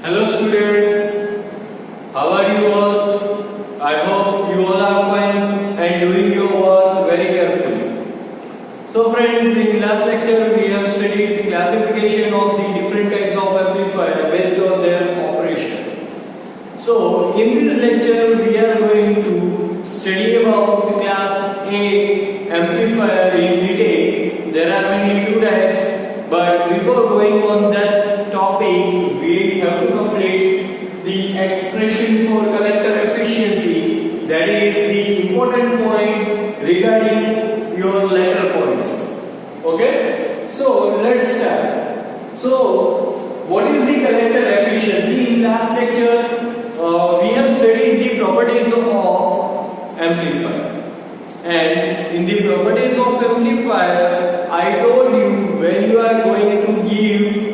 Hello students, how are you all? I hope you all are fine and doing your work very carefully. So friends, in last lecture we have studied classification of the different types of amplifier based on their operation. So in this lecture we are going to study about class A amplifier in detail. There are mainly two types, but before going on that topic, we have to complete the expression for collector efficiency. That is the important point regarding your letter points. Okay? So let's start. So what is the collector efficiency? In last lecture, we have studied the properties of amplifier. And in the properties of amplifier, I told you when you are going to give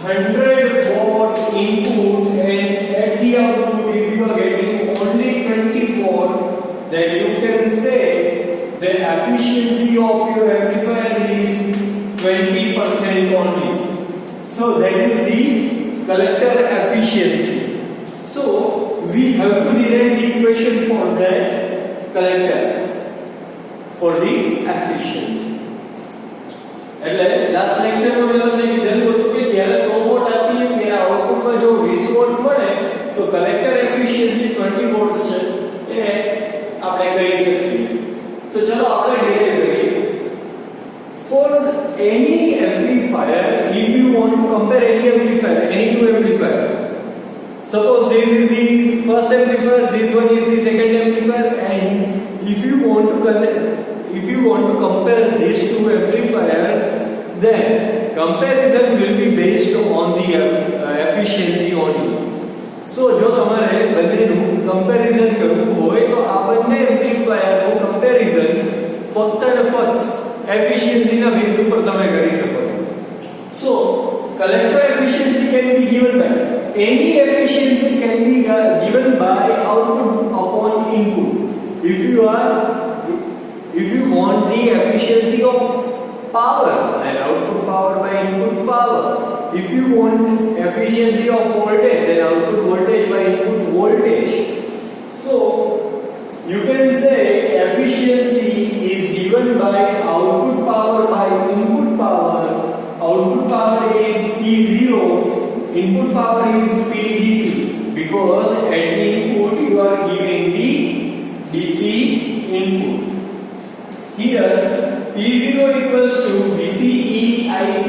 100 watt input and at the output if you are getting only 20 watt, then you can say the efficiency of your amplifier is 20% only. So that is the collector efficiency. So we have to derive the equation for that collector for the efficiency. એટલે last લેક્ચરમાં મેં તમને કીધેલું હતું કે જ્યારે 100 vote આપીએ ત્યારે આઉટપુટમાં જો 20 વોટ મળે તો કલેક્ટર એફિશિયન્સી 20 વોટ્સ છે એ આપણે કહી શકીએ. તો ચલો આપણે ડિરાઈવ કરીએ. For any amplifier, if you want to compare any amplifier, any two amplifier, suppose this is the first amplifier, this one is the second amplifier, and if you want to compare these two amplifiers, then comparison will be based on the efficiency only. So જો તમારે બંનેનું comparison કરવું હોય તો આ બંને amplifier નું comparison ફક્ત અને ફક્ત efficiency ના બેઝ ઉપર તમે કરી શકો. So collector efficiency can be given by any efficiency can be given by output upon input. If you want the efficiency of power, then output power by input power. If you want efficiency of voltage, then output voltage by input voltage. So you can say efficiency is given by output power by input power. Output power is P0, input power is PDC, because at the input you are giving the DC input. Here P0 equals to VCE IC,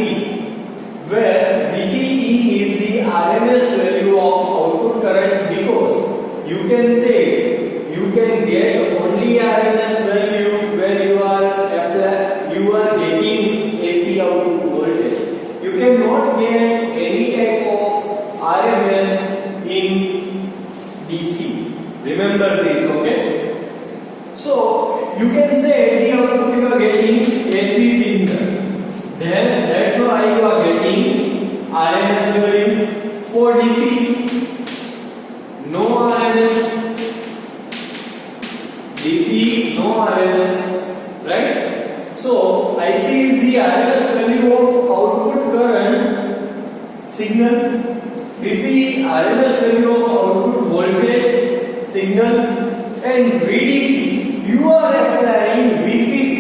where VCE is the RMS value of output current, because you can say you can get only RMS value when you are getting AC output voltage. You cannot get any type of RMS in DC. Remember this, okay? So you can say the output you are getting AC signal. Then that's why you are getting RMS value. For DC, no RMS. DC, no RMS, right? So IC is the RMS value of output current signal. DC, RMS value of output voltage signal, and VDC, you are applying VCC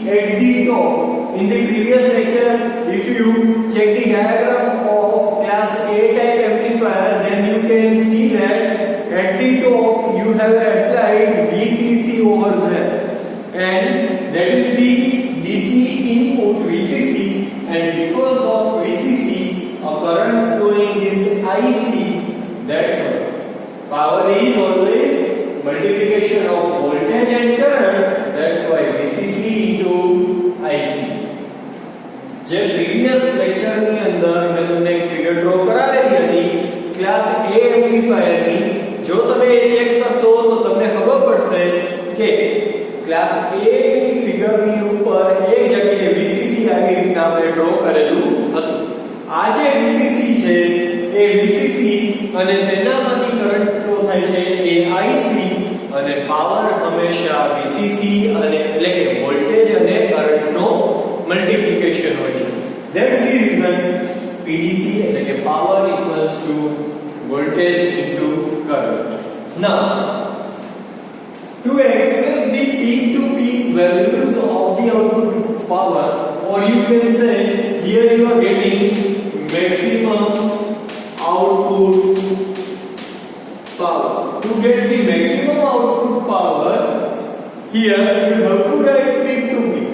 at the top. In the previous lecture, if you check the diagram of class A type amplifier, then you can see that at the top you have applied VCC over there, and that is the DC input VCC, and because of VCC a current flowing is IC. That's why power is always multiplication of voltage and current. That's why VCC into IC. જે previous lecture ની અંદર મેં તમને એક figure draw કરાવેલી હતી class A amplifier ની. જો તમે એ ચેક કરશો તો તમને ખબર પડશે કે ક્લાસ A ની ફિગર ની ઉપર એક જગ્યાએ VCC આવી રીતના આપણે ડ્રો કરેલું હતું. આ જે VCC છે એ VCC અને તેનામાંથી કરંટ ફ્લો થાય છે એ IC, અને પાવર હંમેશા VCC અને એટલે કે વોલ્ટેજ અને કરંટનો મલ્ટીપ્લિકેશન હોય છે. That's the reason PDC એટલે કે power equals to voltage into current. Now to express the peak to peak values of the output power, or you can say here you are getting maximum output power. To get the maximum output power, here you have to write peak to peak.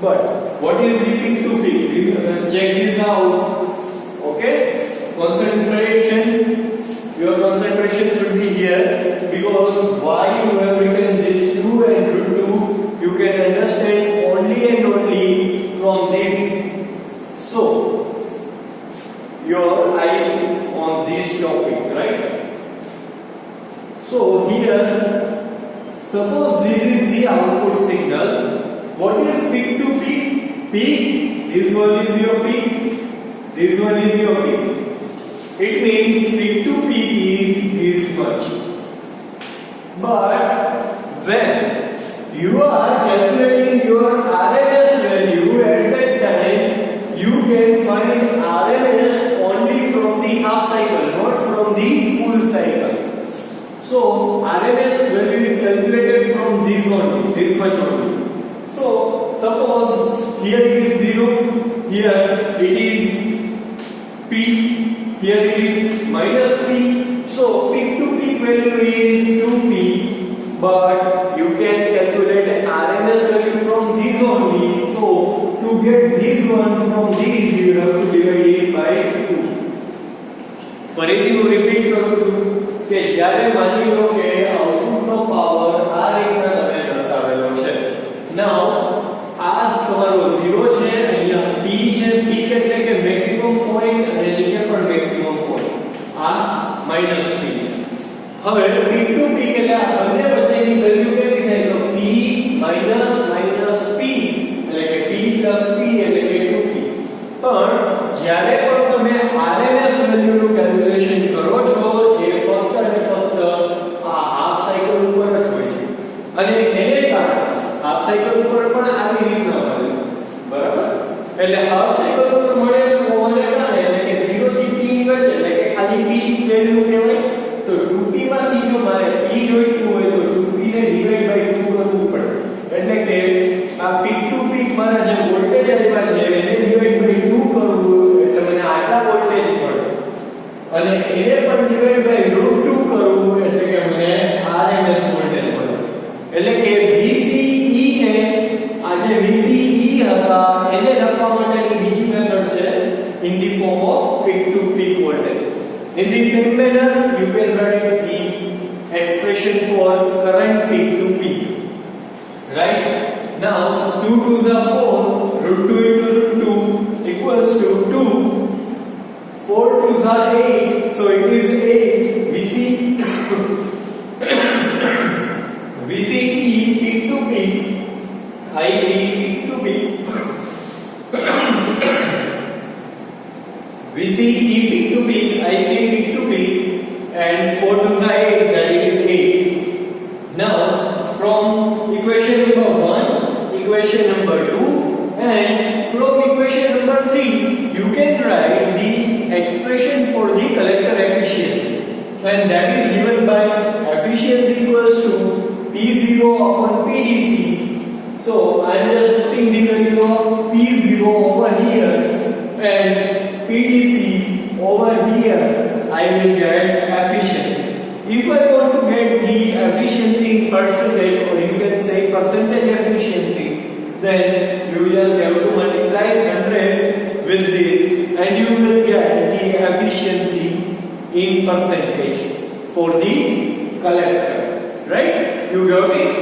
But what is the peak to peak? Check this out. Okay, concentration. Your concentration should be here, because why you have written this 2 and root 2 you can understand only and only from this. So your eyes on this topic, right? So here, suppose this is the output signal. What is peak to peak? Peak, this one is your peak, this one is your peak. It means peak to peak is this much. But when you are calculating your RMS value at that time, you can find RMS only from the half cycle, not from the full cycle. So RMS value is calculated from this only, this much only. So suppose here it is 0, here it is P, here it is minus P. So peak to peak value is 2P, but you can calculate RMS value from this only. So to get this one from these, you have to divide it by 2. ફરીથી હું repeat કરું છું કે જ્યારે માની લો કે આઉટપુટનો power આ રીતના તમે દર્શાવેલો છે. નાઉ આ તમારો 0 છે, અહીંયા P છે, પીક એટલે કે મેક્સિમમ પોઈન્ટ, અને નીચે પણ મેક્સિમમ પોઈન્ટ, આ માઈનસ P છે. હવે પીક ટુ પીક એટલે આ બંને વચ્ચેની વેલ્યુ કેવી થાય? તો P માઈનસ માઈનસ P એટલે કે P પ્લસ P એટલે કે 2P. પણ જ્યારે પણ તમે RMS વેલ્યુનું કેલ્ક્યુલેશન કરો છો એ ફક્ત અને ફક્ત આ હાફ સાયકલ ઉપર જ હોય છે, અને એને કારણે હાફ સાયકલ ઉપર પણ આવી રીતના મળે, બરાબર? એટલે હાફ સાયકલ ઉપર મળેલું હોવાને કારણે એટલે કે 0 થી P ની વચ્ચે એટલે કે ખાલી P વેલ્યુ કહેવાય. તો 2P માંથી જો મારે P જોઈતું હોય તો 2P ને ડિવાઈડ બાય 2 કરવું પડે. એટલે કે આ પીક ટુ પીક મારા જે વોલ્ટેજ આવ્યા છે એને ડિવાઈડ બાય 2 કરવું એટલે મને આટલા વોલ્ટેજ મળે, અને એને પણ ડિવાઈડ બાય √2 કરવું એટલે કે મને RMS વોલ્ટેજ મળે. એટલે કે VCE ને આ જે VCE હતા એને લખવા માટેની બીજી મેથડ છે in the form of peak to peak voltage. In the same manner you can write the expression for current peak to peak, right? Now 2 2s are 4, √2 into √2 equals to 2, 4 2s are 8, so it is 8. VCE peak to peak, IC peak to peak, VCE peak to peak, IC peak to peak, and 4 2s are 8, that is 8. Now from equation number 1, equation number 2, and from equation number 3 you can write the expression for the collector efficiency, and that is given by efficiency equals to P0 upon PDC. So I am just putting the value of P0 over here and PDC over here. I will get efficiency. If I want to get the efficiency in percentage, or you can say percentage efficiency, then you just have to multiply 100 with this and you will get the efficiency in percentage for the collector, right? You got it?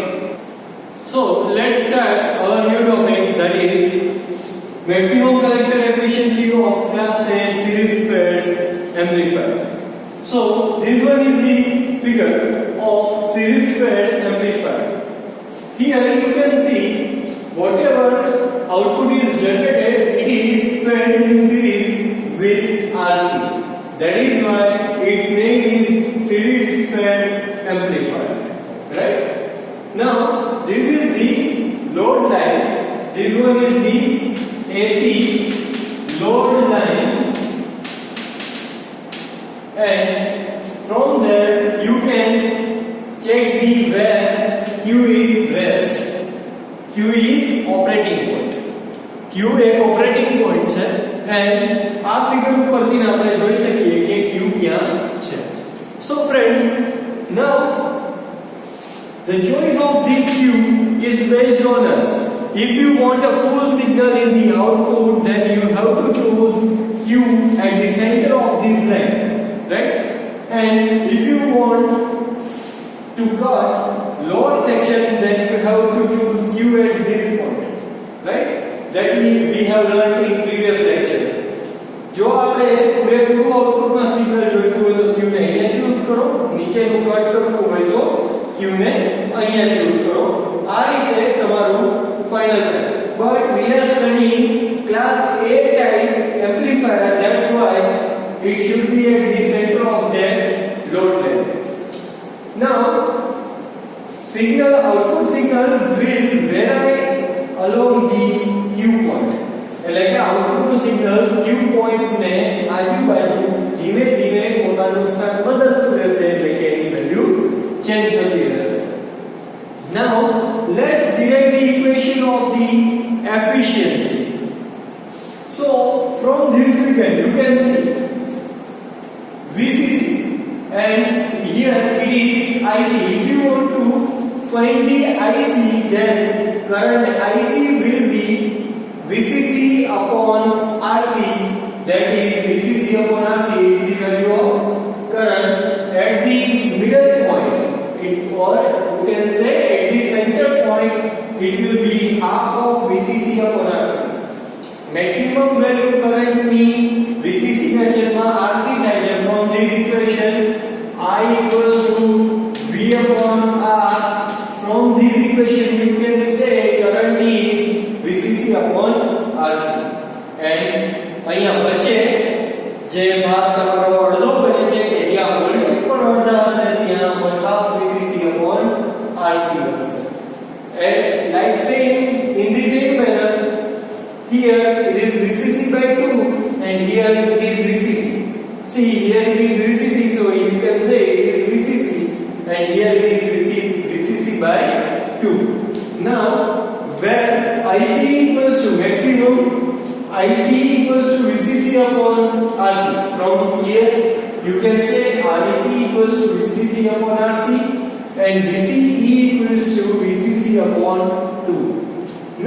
So let's start our new topic, that is maximum collector efficiency of class A series fed amplifier. So this one is the figure of series fed amplifier. Here you can see whatever output is generated, it is fed in series with RC. That is why its name is series fed amplifier, right? Now this is the load line, this one is the AC load line, Q is rest. Q is operating point. Q એક operating point છે and આ figure ઉપરથી આપણે જોઈ શકીએ કે Q ક્યાં છે. So friends, now the choice of this Q is based on us. If you want a full signal in the output, then you have to choose Q at the center of this line, right? And if you want to cut lower section, then you have to choose Q at this point, right? That we have learned in previous lecture. જો આપણે પૂરેપૂરું આઉટપુટમાં signal જોઈતું હોય તો Q ને અહીંયા choose કરો, નીચેનું કટ કરવું હોય તો Q ને અહીંયા ચૂઝ કરો. આ રીતે તમારું ફાઇનલ છે. But we are studying class A type amplifier, that's why it should be at the center of that load line. Now signal, output signal will vary along the Q point. એટલે કે આઉટપુટનું signal Q point ને આજુબાજુ ધીમે ધીમે પોતાનું સ્થાન બદલતું રહેશે, એટલે કે એની વેલ્યુ ચેન્જ થતી રહેશે. Now let's derive the equation of the efficiency. So from this figure you can see VCC and here it is IC. If you want to find the IC, then current IC will be VCC upon RC, that is VCC upon RC is the value of current at the middle point. Or you can say at the center point it will be half of VCC upon RC. Maximum value current ની VCC ના છેદમાં RC થાય છે. From this equation I equals to V upon R. From this equation you can say current is VCC upon RC. And અહીંયા વચ્ચે જે ભાગ તમારો અડધો બને છે કે જ્યાં વોલ્ટેજ પણ અડધા હશે ત્યાં 1/2 VCC upon RC બનશે. And like saying in the same manner, here it is VCC by 2 and here it is VCC. See, here it is VCC, so you can say it is VCC and here it is VCC by 2. Now where IC equals to maximum, IC equals to VCC upon RC. From here you can say RC equals to VCC upon RC and VCE equals to VCC upon 2.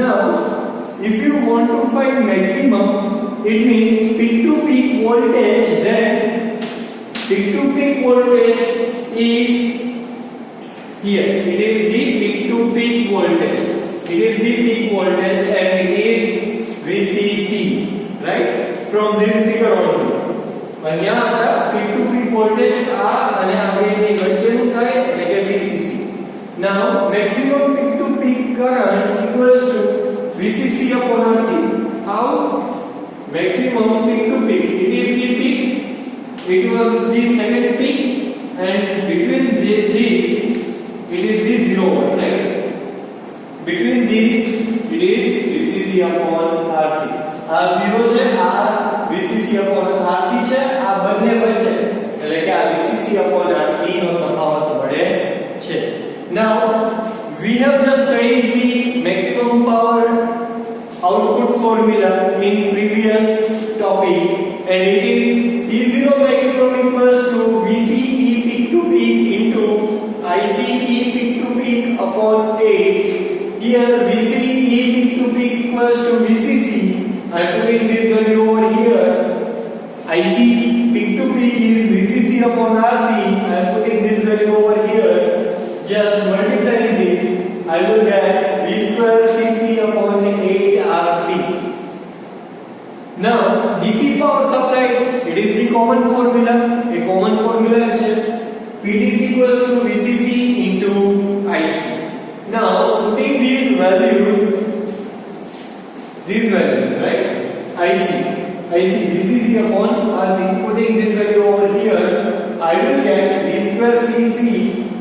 Now if you want to find maximum, it means peak to peak voltage, then peak to peak voltage is here. It is the peak to peak voltage. It is the peak voltage and it is VCC, right? From this figure only. અહીંયા આપણે peak to peak voltage આ અને આ બેની વચ્ચેનું થાય એટલે કે VCC. Now maximum peak to peak current equals to VCC upon RC. How? Maximum peak to peak. It is the peak. It was the second peak and between these it is the 0 one, right? Between these it is VCC upon RC. આ 0 છે, આ VCC upon RC છે, આ બંને વચ્ચે એટલે કે આ VCC upon RC નો તફાવત મળે છે. Now we have just studied the maximum power output formula in previous topic and it is E0 maximum equals to VCE peak to peak into ICE peak to peak upon 8. Here VCE peak to peak equals to VCC. I am putting this value over here. IC peak to peak is VCC upon RC. I am putting this value over here. Just multiplying this, I will get V square CC upon 8 RC. Now DC power supply, it is the common formula. A common formula is PDC equals to VCC into IC. Now putting these values, right? IC VCC upon RC, putting this value over here, I will get V square CC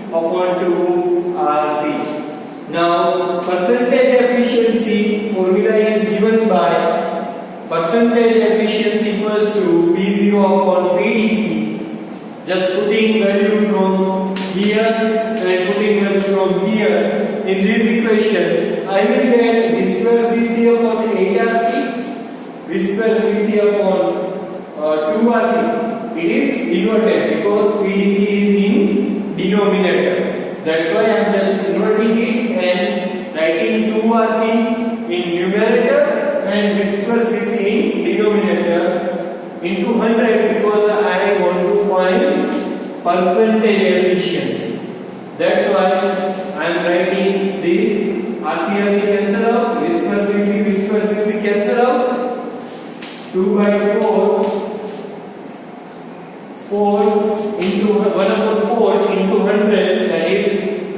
upon 2 RC. Now percentage efficiency formula is given by percentage efficiency equals to P0 upon PDC. Just putting value from here and putting value from here, in this equation, I will get V square Cc upon 8Rc, V square Cc upon 2Rc. It is inverted because PDC is in denominator. That's why I am just inverting it and writing 2Rc in numerator and V square Cc in denominator into 100 because I want to find percentage efficiency. That's why I am writing this. RC cancel out, V square Cc cancel out. 2 by 4 into 1 upon 4 into 100, that is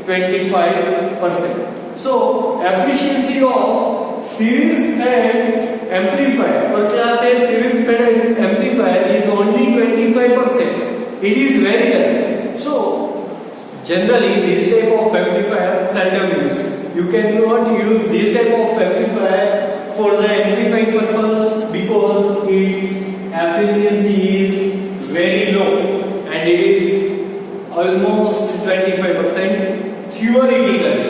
25%. So efficiency of series fed amplifier or class A series fed amplifier is only 25%. It is very less. So generally this type of amplifier seldom used. You cannot use this type of amplifier for the amplifying purpose because its efficiency is very low and it is almost 25% theoretically.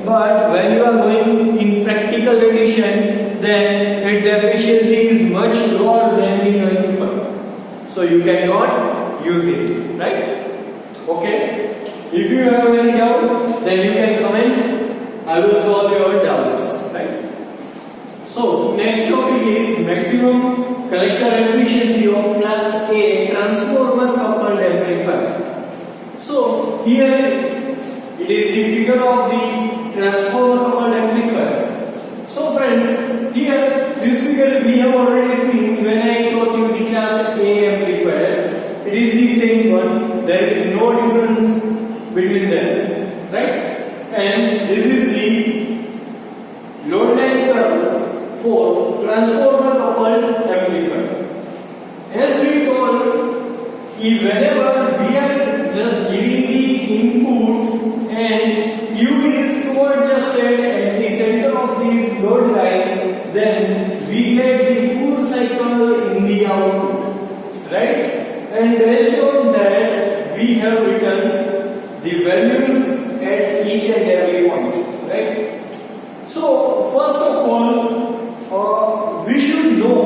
But when you are going in practical condition, then its efficiency is much lower than the 25. So you cannot use it, right? Okay. If you have any doubt, then you can comment. I will solve your doubts, right? So next topic is maximum collector efficiency of class A transformer coupled amplifier. So here it is the figure of the transformer coupled amplifier. So friends, here this figure we have already seen when I taught you the class A amplifier. It is the same one. There is no difference between them, right? And this is the load line curve for transformer coupled amplifier. As we told, whenever we are just giving the input and Q is co-adjusted at the center of this load line, then we get the full cycle in the output, right? And based on that, we have written the values at each and every point, right? So first of all, we should know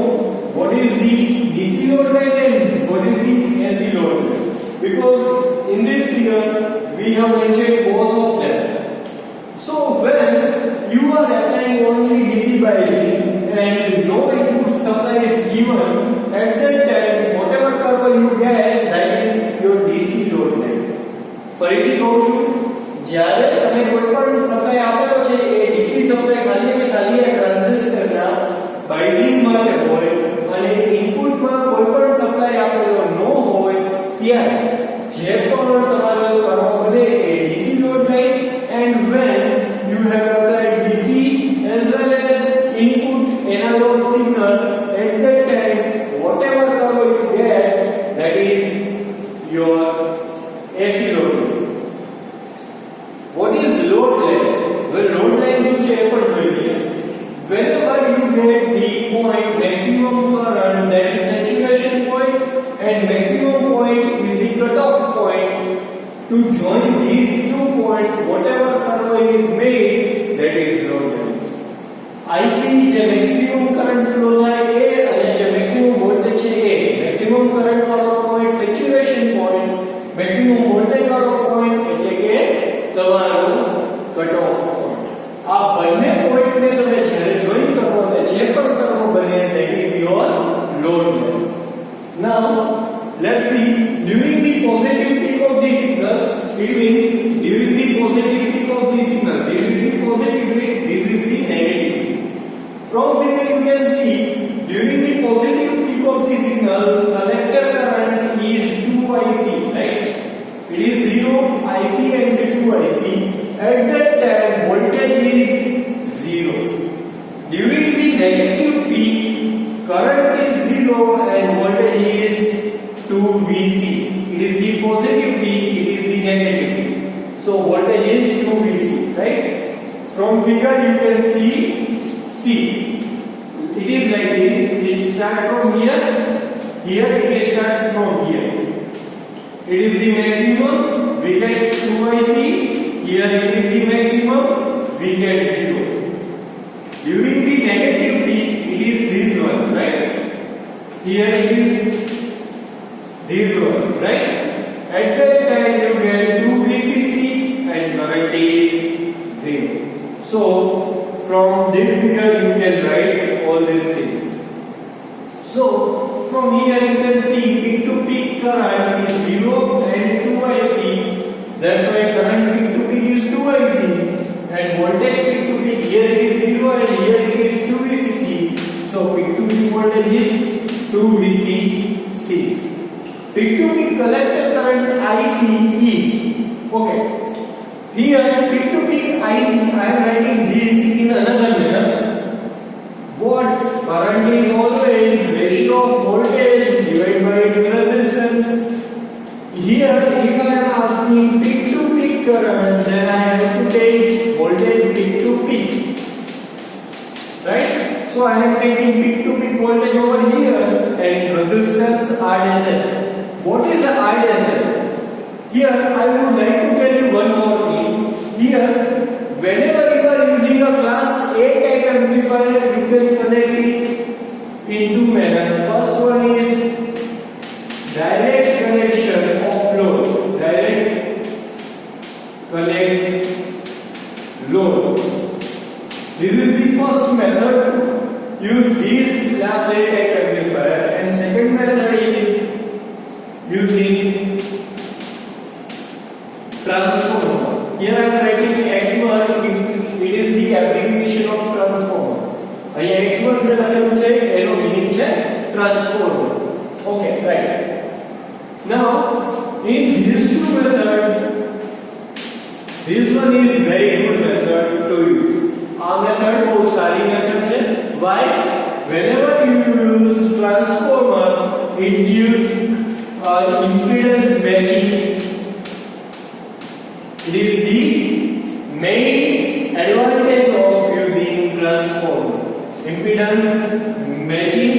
what is the DC load line and what is the AC load line, because in this figure we have mentioned both of them. So when you are applying only DC biasing and no input supply is given, at that time whatever curve you get, that is your DC load line. ફરીથી કહું છું, જ્યારે તમે કોઈ પણ supply આપેલો છે એ DC supply ખાલી અને ખાલી આ ટ્રાન્ઝિસ્ટરના બાઇઝિંગ માટે હોય અને ઇનપુટમાં કોઈ પણ સપ્લાય આપેલો ન હોય ત્યારે જે પણ તમારો કરવો બને એ DC load line and when you have applied DC as well as input analog signal, at that time whatever curve you get, that is your AC load. What is load line? Well, load line શું છે એ પણ જોઈ લઈએ. Whenever you get the point maximum current, that is saturation point, and maximum point is the cutoff point, to join these two points, whatever curve is made, that is load line. IC જે maximum current flow થાય એ અને જે maximum voltage છે એ, maximum current વાળો point saturation point, maximum voltage વાળો point એટલે કે તમારો કટ ઓફ પોઈન્ટ. આ બંને પોઈન્ટને તમે જ્યારે જોઈન કરો અને જે પણ કરવો બને, that is your load line. Now let's see, during the positive peak of the signal, it means during the positive peak of the signal, this is the positive peak, this is the negative peak. From figure you can see, during the positive peak of the signal, collector current is 2IC, right? It is 0 IC and 2 IC. At that time voltage is 0. During the negative peak, current is 0 and voltage is 2 VC. It is the positive peak, it is the negative peak. So voltage is 2 VC, right? From figure you can see, it is like this. It starts from here, it starts from here. It is the maximum, we get 2IC, here it is the maximum, we get 0. During the negative peak, it is this one, right? Here it is this one, right? At that time you get 2 VCC and current is 0. So from this figure you can write all these things. So from here you can see peak to peak current is 0 and 2IC. That's why current peak to peak is 2IC. And voltage peak to peak, here it is 0 and here it is 2 VCC. So peak to peak voltage is 2 VCC. Peak to peak collector current IC is, okay, here peak to peak IC I am writing this in another manner. What current is always ratio of voltage divided by its resistance. Here if I am asking peak to peak current, then I have to take voltage peak to peak, right? So I am taking peak to peak voltage over here and resistance RDSL. What is the RDSL? Here I would like to tell you one more thing. Here whenever you are using a class A type amplifier, you can connect it in two manners. First one is direct connection of load. Direct connect load. This is the first method to use this class A type amplifier, and second method is using transformer. Here I am writing X1, it is the abbreviation of transformer. અહીંયા X1 જે લખેલું છે એનો meaning છે transformer. Okay, right. Now in these two methods, this one is very good method to use. આ method બહુ સારી method છે. Why? Whenever you use transformer, it gives impedance matching. It is the main advantage of using transformer. Impedance matching,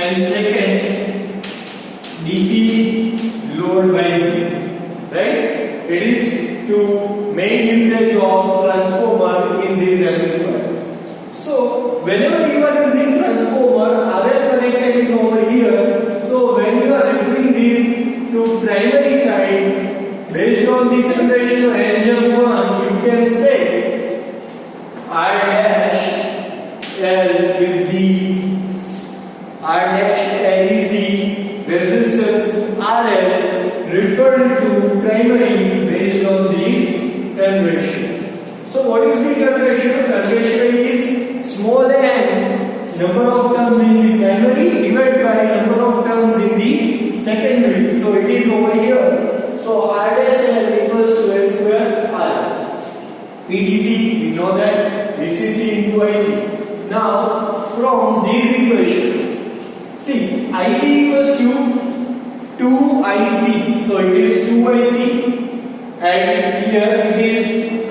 and second DC load balancing, right? It is to main usage of transformer in these amplifiers. So whenever you are using transformer, RL connected is over here. So when you are referring this to primary side, based on the conversion of angel 1, you can say R dash L is the resistance RL referred to primary based on this conversion. So what is the conversion? Conversion is small n, number of terms in the primary divided by number of terms in the secondary. So it is over here. So R dash L equals to L square R. PDC, we know that VCC into IC. Now from this equation, see IC equals to 2IC. So it is 2IC, and here it is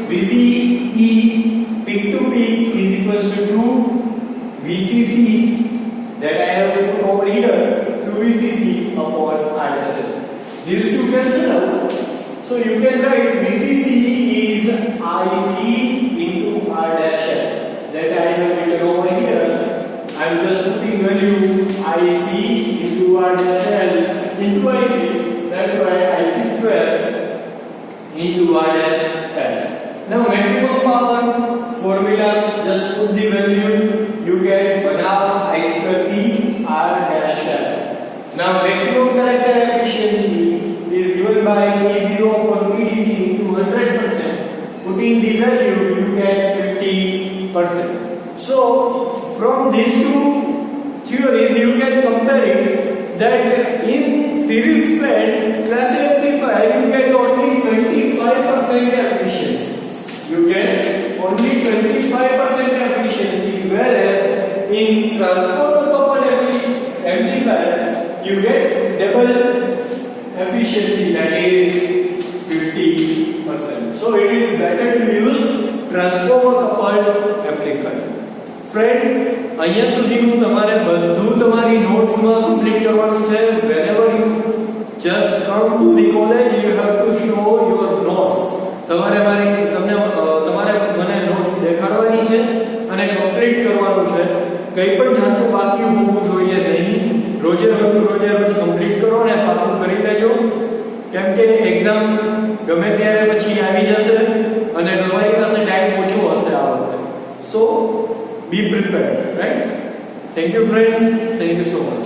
VCE peak to peak is equals to 2 VCC, that I have put over here 2 VCC upon RSL. These two cancel out. So you can write VCC is IC into R dash L. That I have written over here. I am just putting value IC into R dash L into IC. That's why IC square into R dash L. Now maximum power formula, just put the values. You get 1/2 I square C R dash L. Now maximum collector efficiency is given by E0 upon PDC into 100%. Putting the value, you get 50%. So from these two theories, you can compare it that in series fed class A amplifier, you get only 25% efficiency. You get only 25% efficiency, whereas in transformer coupled amplifier, you get double efficiency, that is 50%. So it is better to use transformer coupled amplifier. Friends, અહીંયા સુધીનું તમારે બધું તમારી નોટ્સમાં complete કરવાનું છે. Whenever you just come to the college, you have to show your notes. તમારે exam ગમે ત્યારે પછી આવી જશે અને તમારી પાસે ટાઈમ ઓછો હશે આ વખતે. So be prepared, right? Thank you friends, thank you so much.